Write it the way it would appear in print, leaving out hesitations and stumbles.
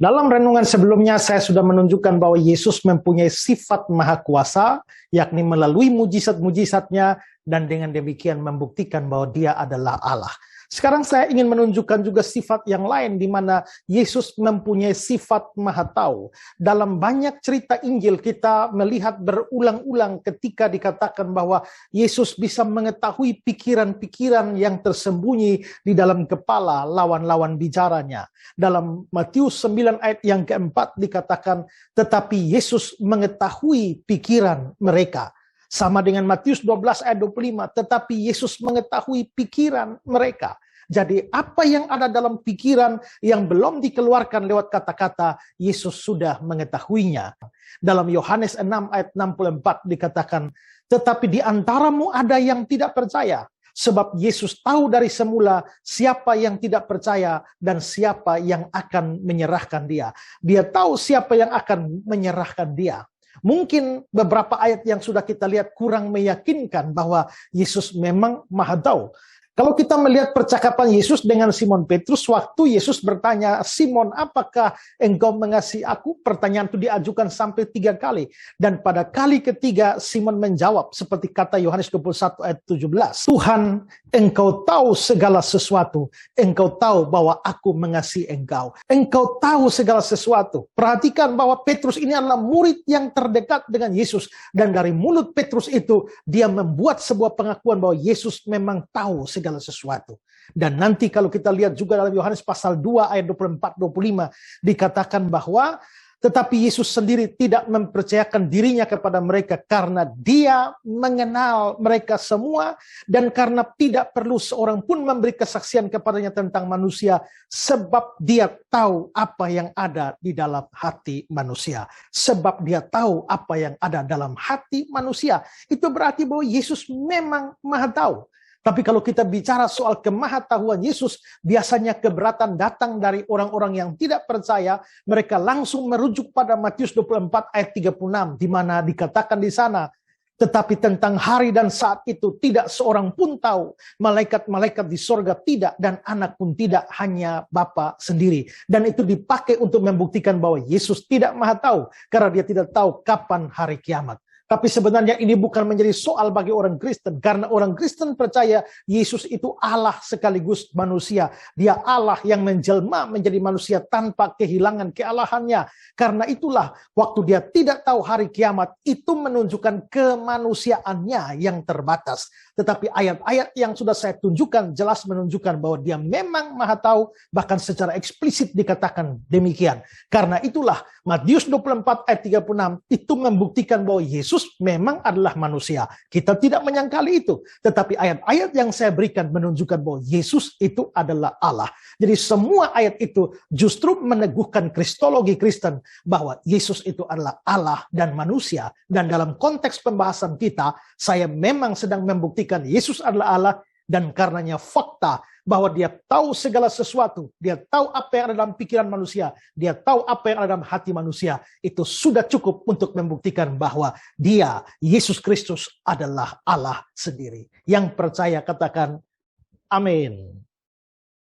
Dalam renungan sebelumnya saya sudah menunjukkan bahwa Yesus mempunyai sifat maha kuasa, yakni melalui mujizat-mujizatnya, dan dengan demikian membuktikan bahwa dia adalah Allah. Sekarang saya ingin menunjukkan juga sifat yang lain di mana Yesus mempunyai sifat maha tahu. Dalam banyak cerita Injil kita melihat berulang-ulang ketika dikatakan bahwa Yesus bisa mengetahui pikiran-pikiran yang tersembunyi di dalam kepala lawan-lawan bicaranya. Dalam Matius 9 ayat yang keempat dikatakan, tetapi Yesus mengetahui pikiran mereka. Sama dengan Matius 12 ayat 25, tetapi Yesus mengetahui pikiran mereka. Jadi apa yang ada dalam pikiran yang belum dikeluarkan lewat kata-kata, Yesus sudah mengetahuinya. Dalam Yohanes 6 ayat 64 dikatakan, tetapi di antaramu ada yang tidak percaya. Sebab Yesus tahu dari semula siapa yang tidak percaya dan siapa yang akan menyerahkan dia. Dia tahu siapa yang akan menyerahkan dia. Mungkin beberapa ayat yang sudah kita lihat kurang meyakinkan bahwa Yesus memang maha tahu. Kalau kita melihat percakapan Yesus dengan Simon Petrus, waktu Yesus bertanya, Simon, apakah engkau mengasihi aku? Pertanyaan itu diajukan sampai 3 kali. Dan pada kali ketiga, Simon menjawab, seperti kata Yohanes 21 ayat 17. Tuhan, engkau tahu segala sesuatu. Engkau tahu bahwa aku mengasihi engkau. Engkau tahu segala sesuatu. Perhatikan bahwa Petrus ini adalah murid yang terdekat dengan Yesus. Dan dari mulut Petrus itu, dia membuat sebuah pengakuan bahwa Yesus memang tahu segala sesuatu. Dan nanti kalau kita lihat juga dalam Yohanes pasal 2 ayat 24-25 dikatakan bahwa tetapi Yesus sendiri tidak mempercayakan dirinya kepada mereka karena dia mengenal mereka semua dan karena tidak perlu seorang pun memberi kesaksian kepadanya tentang manusia sebab dia tahu apa yang ada di dalam hati manusia. Sebab dia tahu apa yang ada dalam hati manusia. Itu berarti bahwa Yesus memang maha tahu. Tapi kalau kita bicara soal kemahatauan Yesus, biasanya keberatan datang dari orang-orang yang tidak percaya. Mereka langsung merujuk pada Matius 24 ayat 36, di mana dikatakan di sana, tetapi tentang hari dan saat itu tidak seorang pun tahu, malaikat-malaikat di sorga tidak, dan anak pun tidak, hanya Bapa sendiri. Dan itu dipakai untuk membuktikan bahwa Yesus tidak maha tahu, karena dia tidak tahu kapan hari kiamat. Tapi sebenarnya ini bukan menjadi soal bagi orang Kristen. Karena orang Kristen percaya Yesus itu Allah sekaligus manusia. Dia Allah yang menjelma menjadi manusia tanpa kehilangan kealahannya. Karena itulah waktu dia tidak tahu hari kiamat, itu menunjukkan kemanusiaannya yang terbatas. Tetapi ayat-ayat yang sudah saya tunjukkan jelas menunjukkan bahwa dia memang maha tahu. Bahkan secara eksplisit dikatakan demikian. Karena itulah Matius 24 ayat 36 itu membuktikan bahwa Yesus memang adalah manusia. Kita tidak menyangkali itu. Tetapi ayat-ayat yang saya berikan menunjukkan bahwa Yesus itu adalah Allah. Jadi semua ayat itu justru meneguhkan kristologi Kristen bahwa Yesus itu adalah Allah dan manusia. Dan dalam konteks pembahasan kita, saya memang sedang membuktikan Yesus adalah Allah dan karenanya fakta bahwa dia tahu segala sesuatu, dia tahu apa yang ada dalam pikiran manusia, dia tahu apa yang ada dalam hati manusia, itu sudah cukup untuk membuktikan bahwa dia, Yesus Kristus adalah Allah sendiri. Yang percaya katakan amin.